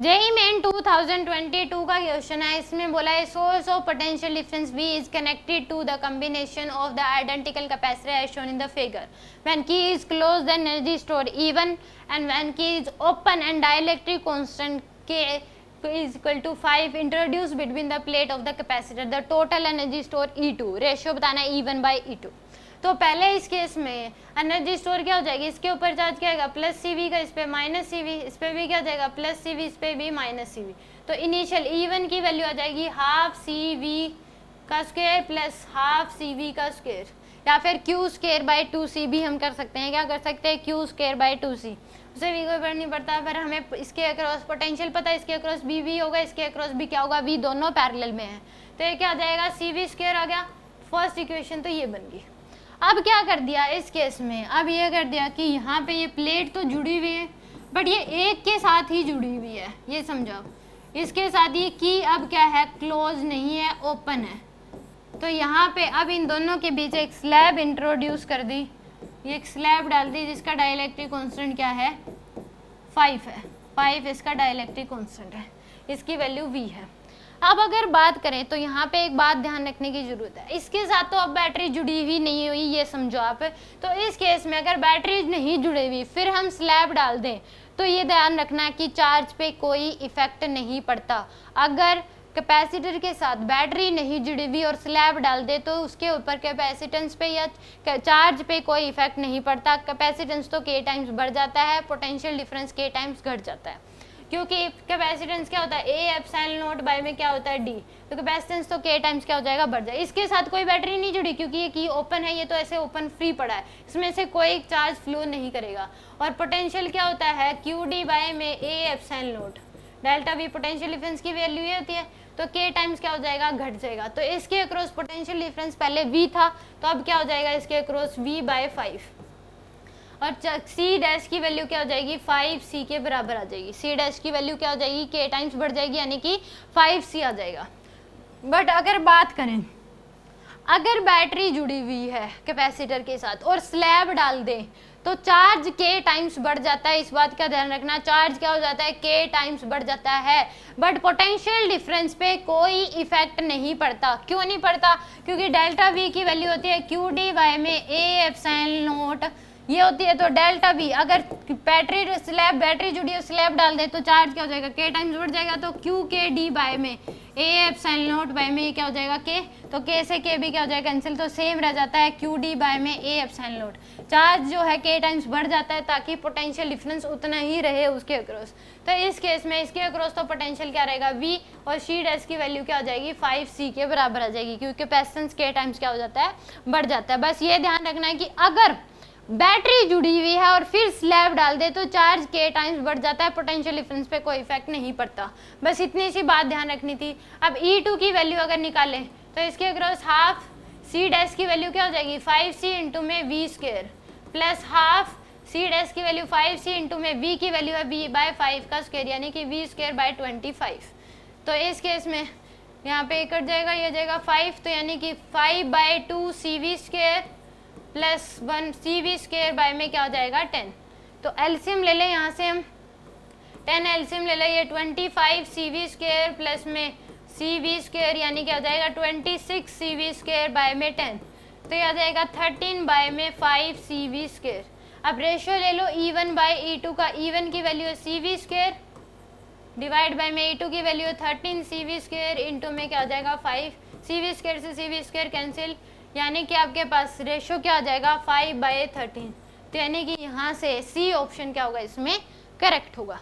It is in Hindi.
जेईई मेन 2022 का क्वेश्चन है, इसमें बोला है source of potential difference V is connected to the combination of the identical capacitor as shown in the figure when key is close the energy store E1 and when key is open and dielectric constant K is equal to 5 introduced between the plate of the capacitor, the total energy store E2, ratio बताना है E1 by E2। तो पहले इस केस में एनर्जी स्टोर क्या हो जाएगी, इसके ऊपर चार्ज क्या आएगा प्लस सीवी का, इस पे माइनस सीवी, इस पे भी क्या हो जाएगा प्लस सीवी, इस पे भी माइनस सीवी। तो इनिशियल E1 की वैल्यू आ जाएगी हाफ सीवी का स्क्वायर प्लस हाफ सीवी का स्क्वायर, या फिर क्यू स्क्वायर बाई 2c भी हम कर सकते हैं। क्या कर सकते हैं, क्यू स्क्वायर बाई 2c, उसे भी कोई फर्क नहीं पड़ता। फिर हमें इसके अक्रॉस पोटेंशियल पता है, इसके अक्रॉस बी वी होगा, इसके अक्रॉस भी क्या होगा वी, दोनों पैरेलल में है। तो ये क्या आ जाएगा सी वी स्क्वायर आ गया, फर्स्ट इक्वेशन तो ये बन गई। अब क्या कर दिया इस केस में, अब ये कर दिया कि यहाँ पे ये प्लेट तो जुड़ी हुई है बट ये एक के साथ ही जुड़ी हुई है, ये समझो इसके साथ ही की अब क्या है क्लोज नहीं है, ओपन है। तो यहाँ पे अब इन दोनों के बीच एक स्लैब इंट्रोड्यूस कर दी, ये एक स्लैब डाल दी जिसका डाइलेक्ट्रिक कांस्टेंट क्या है 5 है, 5 इसका डाइलेक्ट्रिक कांस्टेंट है, इसकी वैल्यू V है। अब अगर बात करें तो यहाँ पे एक बात ध्यान रखने की जरूरत है, इसके साथ तो अब बैटरी जुड़ी हुई नहीं हुई, ये समझो आप। तो इस केस में अगर बैटरी नहीं जुड़ी हुई फिर हम स्लैब डाल दें तो ये ध्यान रखना कि चार्ज पे कोई इफेक्ट नहीं पड़ता। अगर कैपेसिटर के साथ बैटरी नहीं जुड़ी हुई और स्लैब डाल दे तो उसके ऊपर कैपेसिटेंस पे या चार्ज पे कोई इफेक्ट नहीं पड़ता। कैपेसिटेंस तो K टाइम्स बढ़ जाता है, पोटेंशियल डिफरेंस K टाइम्स घट जाता है, क्योंकि कैपेसिटेंस क्या होता है A एप्सिलॉन नॉट बाय में क्या होता है D, तो कैपेसिटेंस तो K टाइम्स क्या हो जाएगा बढ़ जाएगा। इसके साथ कोई बैटरी नहीं जुड़ी क्योंकि ये की ओपन है, ये तो ऐसे ओपन फ्री पड़ा है, इसमें से कोई चार्ज फ्लो नहीं करेगा। और पोटेंशियल क्या होता है QD बाय में A epsilon not, delta V potential difference की वैल्यू ये होती है, तो K टाइम्स क्या हो जाएगा घट जाएगा। तो इसके अक्रॉस पोटेंशियल डिफरेंस पहले V था तो अब क्या हो जाएगा इसके अक्रॉस V बाय 5, और C डैश की वैल्यू क्या हो जाएगी 5C के बराबर आ जाएगी। C डैश की वैल्यू क्या हो जाएगी K टाइम्स बढ़ जाएगी यानी कि 5C आ जाएगा। बट अगर बात करें अगर बैटरी जुड़ी हुई है कैपेसिटर के साथ और स्लैब डाल दें तो चार्ज K टाइम्स बढ़ जाता है, इस बात का ध्यान रखना। चार्ज क्या हो जाता है K टाइम्स बढ़ जाता है, बट पोटेंशियल डिफरेंस पे कोई इफेक्ट नहीं पड़ता। क्यों नहीं पड़ता, क्योंकि डेल्टा V की वैल्यू होती है QD बाय में A एप्सिलॉन नॉट, ये होती है। तो डेल्टा V अगर बैटरी जुड़ी है स्लैब डाल दे तो चार्ज क्या हो जाएगा K टाइम्स बढ़ जाएगा, तो QKD बाय में A एप्सिलॉन नॉट बाय में ये क्या हो जाएगा K, तो K से K भी क्या हो जाएगा कैंसिल, तो सेम रह जाता है QD बाय में A एप्सिलॉन नॉट। चार्ज जो है K टाइम्स बढ़ जाता है ताकि पोटेंशियल डिफरेंस उतना ही रहे उसके अक्रॉस। तो इस केस में इसके अक्रॉस तो पोटेंशियल क्या रहेगा V, और C डैश की वैल्यू क्या हो जाएगी 5C के बराबर आ जाएगी, क्योंकि कैपेसिटेंस K टाइम्स क्या हो जाता है बढ़ जाता है। बस ये ध्यान रखना है कि अगर बैटरी जुड़ी हुई है और फिर स्लैब डाल दे तो चार्ज K टाइम्स बढ़ जाता है, पोटेंशियल डिफरेंस पे कोई इफेक्ट नहीं पड़ता। बस इतनी सी बात ध्यान रखनी थी। अब E2 की वैल्यू अगर निकालें तो इसके अक्रॉस हाफ C डैश की वैल्यू क्या हो जाएगी 5C इंटू में V square plus half C dash की वैल्यू 5C इंटू में V की वैल्यू है V बाय 5 का स्क्वायर यानी कि V स्क्वायर बाय 25। तो इस केस में यहाँ पे कट जाएगा, ये जाएगा 5, तो यानी कि 5 by 2 CV square plus 1 CV square by में क्या हो जाएगा 10। तो एलसीएम ले लें, यहाँ से हम 10 एलसीएम ले लें, ये 25 CV स्क्वायर प्लस में CV स्क्वायर यानी क्या हो जाएगा 26 CV स्क्वायर बाय में 10, तो ये आ जाएगा 13 बाय में 5 CV स्क्वायर। अब रेशियो ले लो E1 बाय E2 का, E1 की वैल्यू है CV स्क्वायर डिवाइड बाय में E2 की वैल्यू है 13 CV स्क्वायर इंटू में क्या हो जाएगा 5 CV स्क्वायर से CV स्क्वायर कैंसिल, यानी कि आपके पास रेशियो क्या आ जाएगा 5 बाय 13। तो यानी कि यहाँ से C ऑप्शन क्या होगा इसमें करेक्ट होगा।